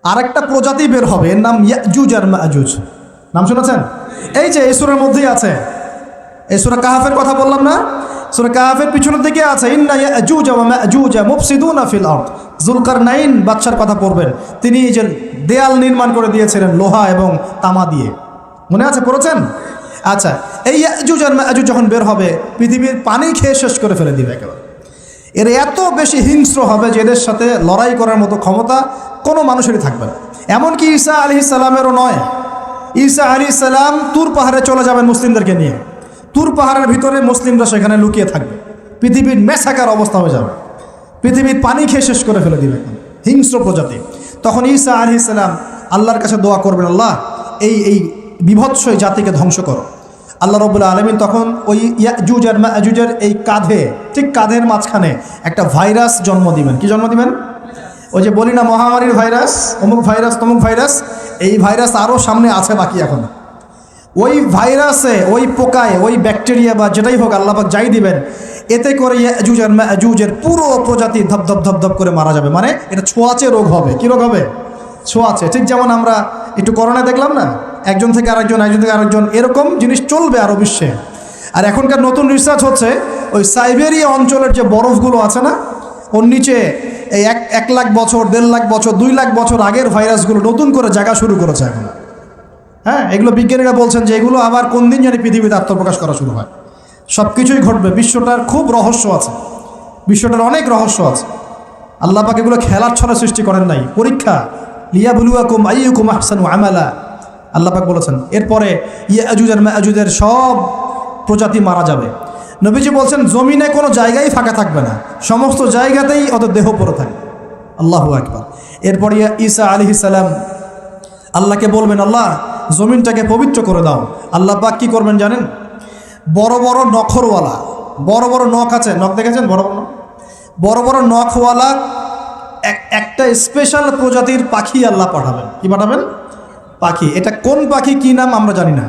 আরেকটা প্রজাতি বের হবে, এর নাম ইয়াজুজ আর মাজুজ। নাম শুনেছেন? এই যে এই সূরার মধ্যেই আছে, এই সূরা কাহাফের কথা বললাম না, সূরা কাহাফের পিছনের দিকে আছে ইন্না ইয়াজুজ ওয়া মাজুজ মুফসিদুনা ফিল আরদ। যুলকারনাইন বাদশার কথা পড়বেন, তিনি যে দেয়াল নির্মাণ করে দিয়েছিলেন লোহা এবং তামা দিয়ে, মনে আছে, পড়েছেন? আচ্ছা, এই ইয়াজুজ আর মাজুজ যখন বের হবে, পৃথিবীর পানি খেয়ে শেষ করে ফেলে দিবে একেবারে। এর এত বেশি হিংস্র হবে যে এদের সাথে লড়াই করার মতো ক্ষমতা কোনো মানুষেরই থাকবে না। এমনকি ঈসা আলাইহিস সালামেরও নয়। ঈসা আলাইহিস সালাম তুর পাহাড়ে চলে যাবেন মুসলিমদেরকে নিয়ে, তুর পাহাড়ের ভিতরে মুসলিমরা সেখানে লুকিয়ে থাকবে, পৃথিবীর মেসাকার অবস্থা হয়ে যাবে, পৃথিবীর পানি খেয়ে শেষ করে ফেলে দিবে হিংস্র প্রজাতি। তখন ঈসা আলাইহিস সালাম আল্লাহর কাছে দোয়া করবেন, আল্লাহ এই বিভৎস জাতিকে ধ্বংস করো। আল্লাহ রাব্বুল আলামিন তখন ওই ইয়াজুজ আর মাজুজের এই কাঁধে, ঠিক কাঁধের মাঝখানে একটা ভাইরাস জন্ম দিবেন। কি জন্ম দিবেন? ওই যে বলি না মহামারীর ভাইরাস, অমুক ভাইরাস তমুক ভাইরাস, এই ভাইরাস আরও সামনে আছে বাকি এখন। ওই ভাইরাসে, ওই পোকায়, ওই ব্যাকটেরিয়া বা যেটাই হোক আল্লাহ পাক যাই দিবেন, এতে করে ইয়াজুজ আর মাজুজের পুরো প্রজাতি ধপ ধপ ধপ করে মারা যাবে। মানে এটা ছোঁয়াচে রোগ হবে। কি রোগ হবে? ছোঁয়াচে। ঠিক যেমন আমরা একটু করোনা দেখলাম না, একজন থেকে আরেকজন, একজন থেকে আরেকজন, এরকম জিনিস চলবে আরও বিশ্বে। আর এখনকার নতুন রিসার্চ হচ্ছে ওই সাইবেরিয়া অঞ্চলের যে বরফগুলো আছে না, ওর নিচে এই 1 লাখ বছর, 1.5 লাখ বছর, 2 লাখ বছর আগের ভাইরাসগুলো নতুন করে জায়গা শুরু করেছে এখন। হ্যাঁ, এগুলো বিজ্ঞানীরা বলছেন যে এগুলো আবার কোন দিন জানি পৃথিবীতে আত্মপ্রকাশ করা শুরু হয়। সব কিছুই ঘটবে। বিশ্বটার খুব রহস্য আছে, বিশ্বটার অনেক রহস্য আছে। আল্লাহ পাক এগুলো খেলার ছলে সৃষ্টি করেন নাই, পরীক্ষা। লিয়াবলুয়াকুম আইয়ুকুম আহসানু আমালা, আল্লাহ পাক বলেছেন। এরপরে ইয়াজুজ আর মাজুজের সব প্রজাতি মারা যাবে। নবীজি বলছেন জমিনে কোনো জায়গায় ফাঁকা থাকবে না, সমস্ত জায়গাতেই ওদের দেহ পড়ে থাকবে। আল্লাহু আকবার। এরপরে ঈসা আলাইহিস সালাম আল্লাহকে বলবেন, আল্লাহ জমিনটাকে পবিত্র করে দাও। আল্লাহ পাক কী করবেন জানেন? বড় বড় নখরওয়ালা, বড় বড় নখ আছে, নখ দেখেছেন? বড় বড় বড় বড় নখওয়ালা একটা স্পেশাল প্রজাতির পাখি আল্লাহ পাঠাবেন। কি পাঠাবেন? পাখি। এটা কোন পাখি, কি নাম আমরা জানি না,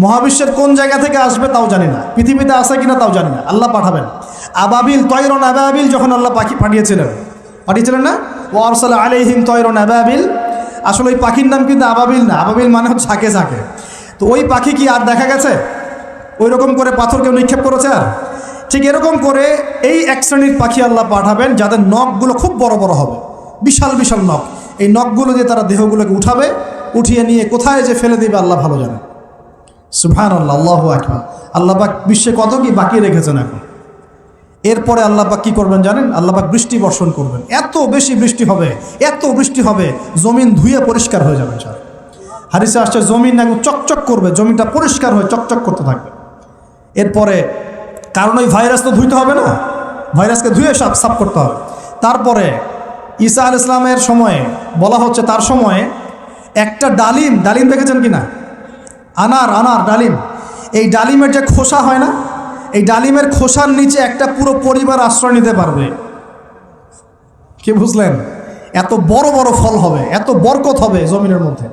মহাবিশ্বের কোন জায়গা থেকে আসবে তাও জানি না, পৃথিবীতে আসে কিনা তাও জানি না, আল্লাহ পাঠাবেন। আবাবিল, তয়রন আবাবিল যখন আল্লাহ পাখি পাঠিয়েছিলেন না, ও আরসালা আলাইহিম তয়রন আবাবিল, আসলে ওই পাখির নাম কিন্তু আবাবিল না, আবাবিল মানে হচ্ছে ঝাঁকে ঝাঁকে। তো ওই পাখি কি আর দেখা গেছে? ওই রকম করে পাথর কেউ নিক্ষেপ করেছে? আর ঠিক এরকম করে এই এক শ্রেণীর পাখি আল্লাহ পাঠাবেন যাদের নখগুলো খুব বড় বড় হবে, বিশাল বিশাল নখ। এই নখগুলো দিয়ে তারা দেহগুলোকে উঠাবে, উঠিয়ে নিয়ে কোথায় যে ফেলে দেবে আল্লাহ ভালো জানে। সুবহানাল্লাহ, আল্লাহু আকবার। আল্লাহ পাক বিশ্বে কত কি বাকি রেখেছেন এখন। এরপরে আল্লাহ পাক কী করবেন জানেন? আল্লাহ পাক বৃষ্টি বর্ষণ করবেন। এত বেশি বৃষ্টি হবে, এত বৃষ্টি হবে, জমিন ধুয়ে পরিষ্কার হয়ে যাবে। হাদিসে আসছে জমিন একদম চকচক করবে, জমিনটা পরিষ্কার হয়ে চকচক করতে থাকবে। এরপরে কারণ ওই ভাইরাস তো ধুইতে হবে না, ভাইরাসকে ধুয়ে সাফ করতে হবে। তারপরে ঈসা আলাইহিস সালামের সময়ে বলা হচ্ছে, তার সময়ে একটা ডালিম, ডালিম দেখেছেন কি না? আনার ডালিম, এই ডালিমের যে খোসা হয় না, এই ডালিমের খোসার নিচে একটা পুরো পরিবার আশ্রয় নিতে পারবে। কি বুঝলেন? এত বড় বড় ফল হবে, এত বরকত হবে জমিনের মধ্যে।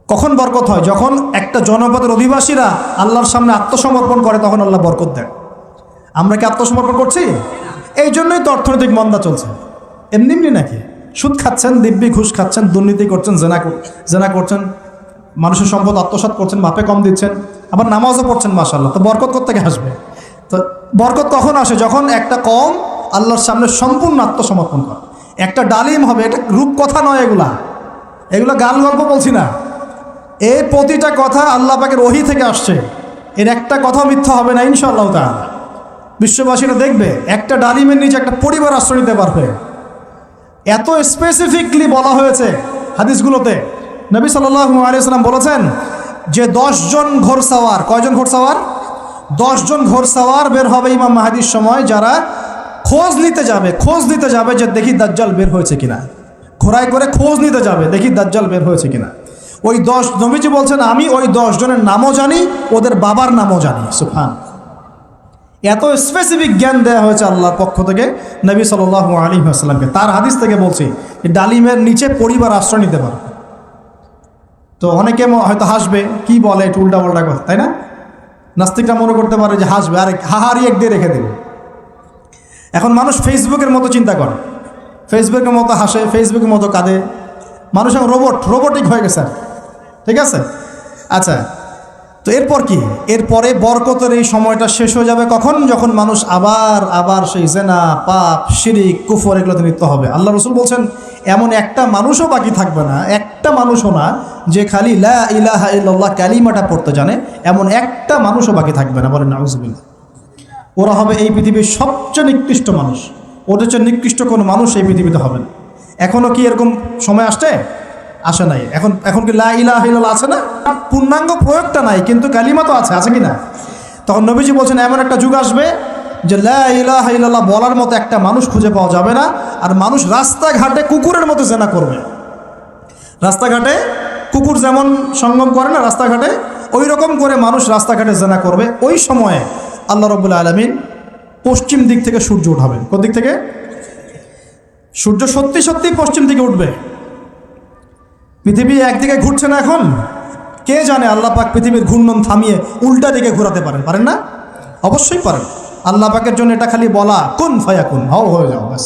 কখন বরকত হয়? যখন একটা জনপদের অধিবাসীরা আল্লাহর সামনে আত্মসমর্পণ করে, তখন আল্লাহ বরকত দেন। আমরা কি আত্মসমর্পণ করছি? এই জন্যই তো অর্থনৈতিক মন্দা চলছে। এমনি এমনি নাকি? সুদ খাচ্ছেন, দিব্যি ঘুষ খাচ্ছেন, দুর্নীতি করছেন, জেনা করছেন, মানুষের সম্পদ আত্মসাৎ করছেন, মাপে কম দিচ্ছেন, আবার নামাজও পড়ছেন, মাশাআল্লাহ। তো বরকত কোত্থেকে আসবে? তো বরকত তখন আসে যখন একটা কম আল্লাহর সামনে সম্পূর্ণ আত্মসমর্পণ করে। একটা ডালিম হবে, এটা রূপকথা নয়, এগুলা গাল গল্প বলছি না। এই প্রতিটা কথা আল্লাহ পাকের ওহী থেকে আসছে, এর একটা কথা মিথ্যা হবে না ইনশাআল্লাহ তাআলা। বিশ্ববাসীরা দেখবে একটা ডালিমের নিচে একটা পরিবার আশ্রয় নিতে পারবে। এত স্পেসিফিকলি বলা হয়েছে হাদিসগুলোতে। নবী সাল্লাল্লাহু আলাইহি ওয়াসাল্লাম বলেছেন যে 10 জন ঘোড়সাওয়ার, কয়জন ঘোড়সাওয়ার? 10 জন ঘোড়সাওয়ার বের হবে ইমাম মাহদির সময়, যারা খোঁজ নিতে যাবে যে দেখি দাজ্জাল বের হয়েছে কিনা। ঘোড়ায় করে খোঁজ নিতে যাবে, দেখি দাজ্জাল বের হয়েছে কিনা। ওই 10, নবীজি বলছেন আমি ওই 10 জনের নামও জানি, ওদের বাবার নামও জানি। সুবহান। এত স্পেসিফিক জ্ঞান দেওয়া হয়েছে আল্লাহর পক্ষ থেকে নবী সাল্লাল্লাহু আলাইহি ওয়াসাল্লামকে। তার হাদিস থেকে বলছি ডালিমের নিচে পরিবার আশ্রয় নিতে পারবে। তো অনেকে হয়তো হাসবে, কি বলে একটু উল্টাপাল্টা কথা, তাই না? নাস্তিকরা মনে করতে পারে যে হাসবে, আর হাহারি এক দিয়ে রেখে দেবে। এখন মানুষ ফেসবুকের মতো চিন্তা করে, ফেসবুকের মতো হাসে, ফেসবুকের মতো কাঁদে, মানুষ এখন রোবটিক হয়ে গেছে, ঠিক আছে। আচ্ছা, তো এরপর কি? এরপরে বরকতের এই সময়টা শেষ হয়ে যাবে কখন? যখন মানুষ আবার সেই জেনা, পাপ, শিরিক, কুফর এগুলোতে লিপ্ত হবে। আল্লাহ রাসূল বলছেন এমন একটা মানুষও বাকি থাকবে না, একটা মানুষও না যে খালি লা ইলাহা ইল্লাল্লাহ কালিমাটা পড়তে জানে, এমন একটা মানুষও বাকি থাকবে না। বলেন নাউজুবিল্লাহ। ওরা হবে এই পৃথিবীর সবচেয়ে নিকৃষ্ট মানুষ। ওদের চেয়ে নিকৃষ্ট কোনো মানুষ এই পৃথিবীতে হবে না। এখনও কি এরকম সময় আসে নাই? এখন কি লা ইলাহা ইল্লাল্লাহ আছে না? পূর্ণাঙ্গ প্রয়োগটা নাই, কিন্তু কালিমা তো আছে কি না? তখন নবীজি বলছেন এমন একটা যুগ আসবে যে লা ইলাহা ইল্লাল্লাহ বলার মতো একটা মানুষ খুঁজে পাওয়া যাবে না। আর মানুষ রাস্তাঘাটে কুকুরের মতো জেনা করবে। রাস্তাঘাটে কুকুর যেমন সঙ্গম করে না রাস্তাঘাটে, ওই রকম করে মানুষ রাস্তাঘাটে জেনা করবে। ওই সময়ে আল্লাহ রাব্বুল আলামিন পশ্চিম দিক থেকে সূর্য উঠাবেন। কোন দিক থেকে? সূর্য সত্যি সত্যি পশ্চিম দিকে উঠবে। পৃথিবী একদিকে ঘুরছে না এখন, কে জানে আল্লাহ পাক পৃথিবীর ঘূর্ণন থামিয়ে উল্টা দিকে ঘোরাতে পারেন না? অবশ্যই পারেন। আল্লাহ পাকের জন্য এটা খালি বলা কুন ফায়াকুন, হও হয়ে যাও, ব্যাস।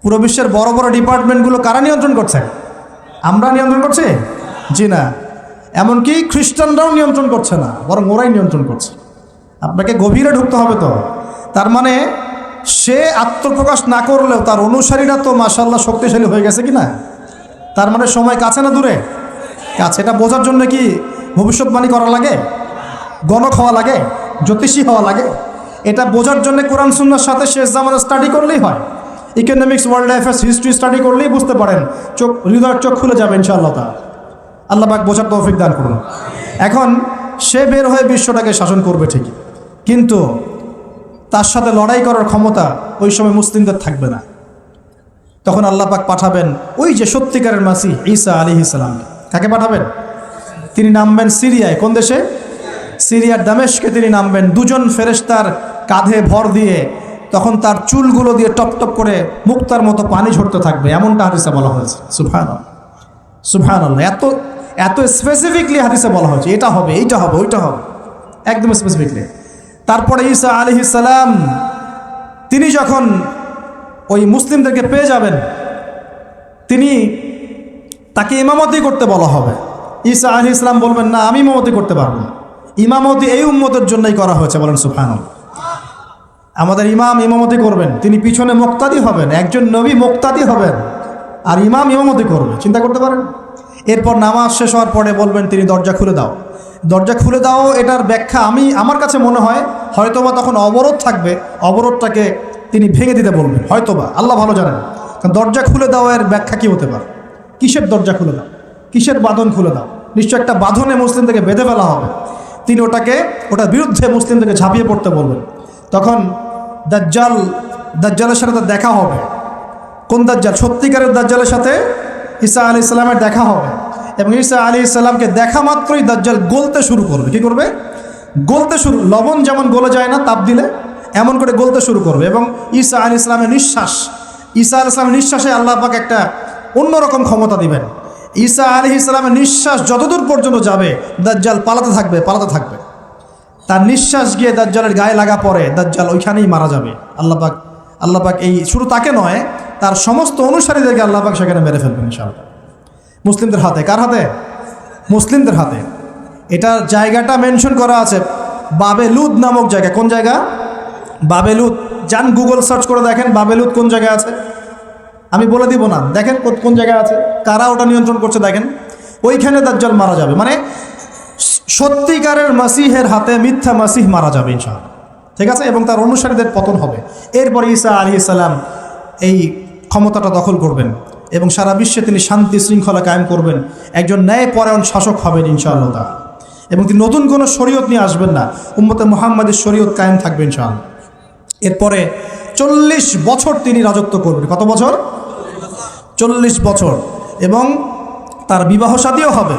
পুরো বিশ্বের বড় বড় ডিপার্টমেন্টগুলো কারা নিয়ন্ত্রণ করছে? আমরা নিয়ন্ত্রণ করছি? জি না। এমনকি খ্রিস্টানরাও নিয়ন্ত্রণ করছে না, বরং ওরাই নিয়ন্ত্রণ করছে। আপনাকে গভীরে ঢুকতে হবে তো। তার মানে সে আত্মপ্রকাশ না করলেও তার অনুসারীরা তো মাশাআল্লাহ শক্তিশালী হয়ে গেছে কি না? তার মানে সময় কাছে না দূরে? কাছে। এটা বোঝার জন্য কি ভবিষ্যৎবাণী করা লাগে? গণক হওয়া লাগে? জ্যোতিষী হওয়া লাগে? এটা বোঝার জন্য কোরআন সুন্নাহর সাথে শেষ জামানা স্টাডি করলেই হয়। Economics, world affairs, history study করলেই বুঝতে পারেন, হৃদয়ের চোখ খুলে যাবে ইনশাআল্লাহ তাআলা। আল্লাহ পাক বোঝার তৌফিক দান করুন। এখন সে বের হয়ে বিশ্বটাকে শাসন করবে ঠিকই, কিন্তু তার সাথে লড়াই করার ক্ষমতা ওই সময় মুসলিমদের থাকবে না। তখন আল্লাহ পাক পাঠাবেন ওই যে সত্যিকারের মাসিহ ঈসা আলাইহিস সালাম। কাকে পাঠাবেন? তিনি নামবেন সিরিয়ায়। কোন দেশে? সিরিয়ার দামেস্কে তিনি নামবেন দুজন ফেরেশতার কাঁধে ভর দিয়ে। তখন তার চুলগুলো দিয়ে টপ টপ করে মুক্তার মতো পানি ঝরতে থাকবে, এমনটা হাদিসে বলা হয়েছে। সুবহানাল্লাহ, সুবহানাল্লাহ। এত স্পেসিফিকলি হাদিসে বলা হয়েছে এটা হবে, এইটা হবে, ওইটা হবে, একদম স্পেসিফিকলি। তারপরে ঈসা আলাইহিস সালাম তিনি যখন ওই মুসলিমদেরকে পেয়ে যাবেন, তাকে ইমামতি করতে বলা হবে। ঈসা আলাইহিস সালাম বলবেন না, আমি ইমামতি করতে পারবো না। ইমামতি এই উম্মতের জন্যই করা হয়েছে। বলেন সুবহানাল্লাহ। আমাদের ইমাম ইমামতি করবেন, তিনি পিছনে মুক্তাদি হবেন। একজন নবী মুক্তাদি হবেন আর ইমাম ইমামতি করবে, চিন্তা করতে পারেন। এরপর নামাজ শেষ হওয়ার পরে বলবেন তিনি দরজা খুলে দাও, দরজা খুলে দাও। এটার ব্যাখ্যা আমার কাছে মনে হয় হয়তোবা তখন অবরোধ থাকবে, অবরোধটাকে তিনি ভেঙে দিতে বলবেন হয়তোবা, আল্লাহ ভালো জানেন। কারণ দরজা খুলে দাও এর ব্যাখ্যা কী হতে পারে? কিসের দরজা খুলে দাও? কিসের বাঁধন খুলে দাও? নিশ্চয় একটা বাঁধনে মুসলিমদেরকে বেঁধে ফেলা হবে। তিনি ওটার বিরুদ্ধে মুসলিমদেরকে ঝাঁপিয়ে পড়তে বলবেন। তখন দাজ্জালের সাথে তার দেখা হবে। কোন দাজ্জাল? সত্যিকারের দাজ্জালের সাথে ঈসা আলাইহিস সালামের দেখা হবে। এবং ঈসা আলাইহিস সালামকে দেখা মাত্রই দাজ্জাল গলতে শুরু করবে। কি করবে? গলতে শুরু। লবণ যেমন গলে যায় না তাপ দিলে, এমন করে গলতে শুরু করবে। এবং ঈসা আলাইহিস সালামের নিঃশ্বাসে আল্লাহ পাক একটা অন্যরকম ক্ষমতা দিবেন। ঈসা আলাইহিস সালামের নিঃশ্বাস যতদূর পর্যন্ত যাবে দাজ্জাল পালাতে থাকবে। তার নিঃশ্বাস গিয়ে দাজ্জালের গায়ে লাগা পরে দাজ্জাল ওইখানেই মারা যাবে। আল্লাহ পাক এই শুধু তাকে নয়, তার সমস্ত অনুসারীদেরকে আল্লাহ পাক সেখানে মেরে ফেলবেন ইনশাআল্লাহ। মুসলিমদের হাতে। কার হাতে? মুসলিমদের হাতে। এটার জায়গাটা মেনশন করা আছে, বাবেলুদ নামক জায়গা। কোন জায়গা? বাবেলুদ। যান গুগল সার্চ করে দেখেন বাবেলুদ কোন জায়গায় আছে। আমি বলে দিব না, দেখেন কোন জায়গায় আছে, কারা ওটা নিয়ন্ত্রণ করছে দেখেন। ওইখানে দাজ্জাল মারা যাবে। মানে সত্যিকারের মাসিহের হাতে মিথ্যা মাসিহ মারা যাবে ইনশাআল্লাহ, ঠিক আছে। এবং তার অনুসারীদের পতন হবে। এরপর ঈসা আলাইহিস সালাম এই ক্ষমতাটা দখল করবেন এবং সারা বিশ্বে তিনি শান্তি শৃঙ্খলা কায়েম করবেন। একজন ন্যায়পরায়ণ শাসক হবেন ইনশাআল্লাহ তাআলা। এবং তিনি নতুন কোনো শরীয়ত নিয়ে আসবেন না, উম্মতে মুহাম্মাদের শরীয়ত কায়েম থাকবে ইনশাআল্লাহ। এরপরে 40 বছর তিনি রাজত্ব করবেন। কত বছর? 40 বছর। এবং তার বিবাহ শাদীও হবে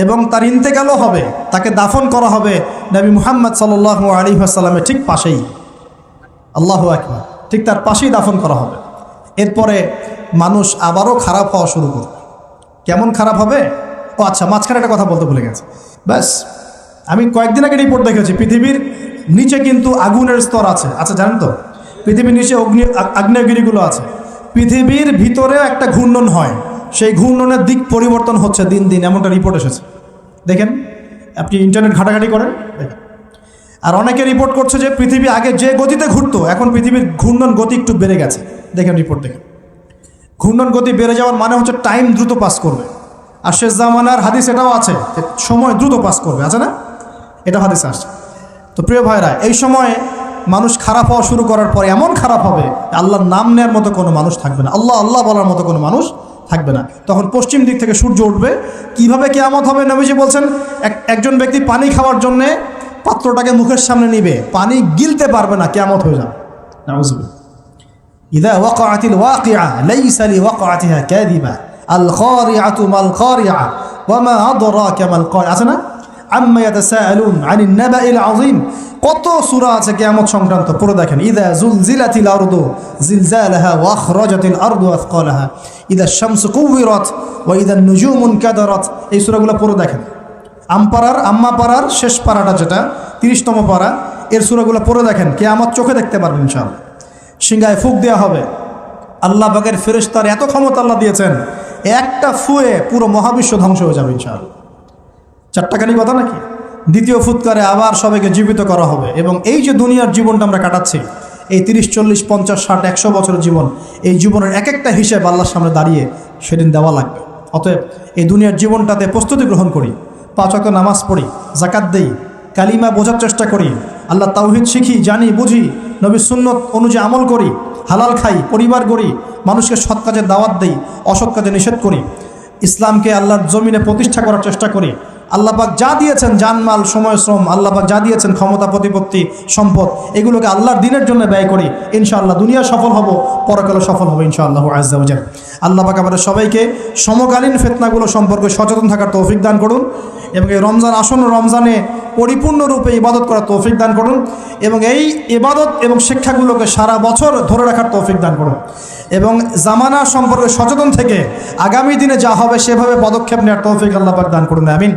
এবং তার ইন্তেকালও হবে। তাকে দাফন করা হবে নবী মুহাম্মদ সাল্লাল্লাহু আলাইহি ওয়াসাল্লামের ঠিক পাশেই। আল্লাহু আকবার। ঠিক তার পাশেই দাফন করা হবে। এরপরে মানুষ আবারও খারাপ হওয়া শুরু করবে। কেমন খারাপ হবে? ও আচ্ছা, মাঝখানে একটা কথা বলতে ভুলে গেছে। ব্যাস, আমি কয়েকদিন আগে রিপোর্ট দেখেছি, পৃথিবীর নিচে কিন্তু আগুনের স্তর আছে। আচ্ছা, জানেন তো পৃথিবীর নিচে আগ্নেয়গিরিগুলো আছে। পৃথিবীর ভিতরেও একটা ঘূর্ণন হয়। সেই ঘূর্ণনের দিক পরিবর্তন হচ্ছে দিন দিন, এমনটা রিপোর্ট এসেছে। দেখেন, আপনি ইন্টারনেট ঘাটাঘাটি করেন, দেখেন। আর অনেকে রিপোর্ট করছে যে পৃথিবী আগে যে গতিতে ঘুরতো এখন পৃথিবীর ঘূর্ণন গতি একটু বেড়ে গেছে। দেখেন রিপোর্ট, দেখেন ঘূর্ণন গতি বেড়ে যাওয়ার মানে হচ্ছে টাইম দ্রুত পাস করবে। আর শেষ জামানার হাদিস এটাও আছে যে সময় দ্রুত পাস করবে, আছে না? এটা হাদিস আসছে। তো প্রিয় ভাইরা, এই সময়ে মানুষ খারাপ হওয়া শুরু করার পরে এমন খারাপ হবে আল্লাহর নাম নেওয়ার মতো কোনো মানুষ থাকবে না, আল্লাহ আল্লাহ বলার মতো কোনো মানুষ থাকবে না। তখন পশ্চিম দিক থেকে সূর্য উঠবে। কিভাবে কিয়ামত হবে? নবীজি বলছেন, একজন ব্যক্তি পানি খাওয়ার জন্যে পাত্রটাকে মুখের সামনে নিবে, পানি গিলতে পারবে না, কিয়ামত হয়ে যাবে। নাউযুবিল্লাহ। ইযা ওয়াকাআতিল ওয়াকিআ লাইসা লিওয়াকাআতিহা কাযিবা আল খারিআতু মাল খারিআ ওয়া মা আদরাকা মাল খারিআ, আছে না? আম্মা ইয়াতাসাআলুন আনিন নাবাইল আযীম। কত সূরা আছে কিয়ামত সংক্রান্ত, পড়ে দেখেন। ইযা যুলজিলাতিল আরদু জিলজালাহা ওয়া আখরাজাতিল আরদু আথকালাহা ইযা শামসু কুওয়িরাত ওয়া ইযা নুজুমু কাদারাত। এই সূরাগুলো পড়ে দেখেন। আম্মা পাড়ার শেষ পাড়াটা, যেটা 30তম পাড়া, এর সূরাগুলো পড়ে দেখেন। কিয়ামত চোখে দেখতে পারবেন ইনশাআল্লাহ। সিংহায় ফুঁক দেওয়া হবে। আল্লাহ পাকের ফেরেশতার এত ক্ষমতা আল্লাহ দিয়েছেন, একটা ফুয়ে পুরো মহাবিশ্ব ধ্বংস হয়ে যাবে ইনশাআল্লাহ। চারটাখানি কথা নাকি? দ্বিতীয় ফুৎকারে আবার সবাইকে জীবিত করা হবে। এবং এই যে দুনিয়ার জীবনটা আমরা কাটাচ্ছি, এই 30, 40, 50, 60, 100 বছরের জীবন, এই জীবনের এক একটা হিসেব আল্লাহর সামনে দাঁড়িয়ে সেদিন দেওয়া লাগবে। অতএব এই দুনিয়ার জীবনটাতে প্রস্তুতি গ্রহণ করি, 5 ওয়াক্ত নামাজ পড়ি, যাকাত দেই, কালিমা বোঝার চেষ্টা করি, আল্লাহ তাওহীদ শিখি, জানি, বুঝি, নবীর সুন্নত অনুযায়ী আমল করি, হালাল খাই, পরিবার গড়ি, মানুষকে সৎ কাজে দাওয়াত দেই, অসৎ কাজে নিষেধ করি, ইসলামকে আল্লাহর জমিনে প্রতিষ্ঠা করার চেষ্টা করি। আল্লাহ পাক যা দিয়েছেন, জানমাল, সময়, শ্রম, আল্লাহ পাক যা দিয়েছেন, ক্ষমতা, প্রতিপত্তি, সম্পদ, এগুলোকে আল্লাহর দিনের জন্য ব্যয় করি। ইনশাআল্লাহ দুনিয়া সফল হব, পরকালে সফল হবে ইনশাআল্লাহ আযজা ওয়া জাল। আল্লাহ পাক আমাদের সবাইকে সমকালীন ফিতনাগুলো সম্পর্কে সচেতন থাকার তৌফিক দান করুন এবং এই রমজান আসন্ন রমজানে পরিপূর্ণরূপে ইবাদত করার তৌফিক দান করুন এবং এই ইবাদত এবং শিক্ষাগুলোকে সারা বছর ধরে রাখার তৌফিক দান করুন এবং জামানা সম্পর্কে সচেতন থেকে আগামী দিনে যা হবে সেভাবে পদক্ষেপ নেওয়ার তৌফিক আল্লাহ পাক দান করুন। আমিন।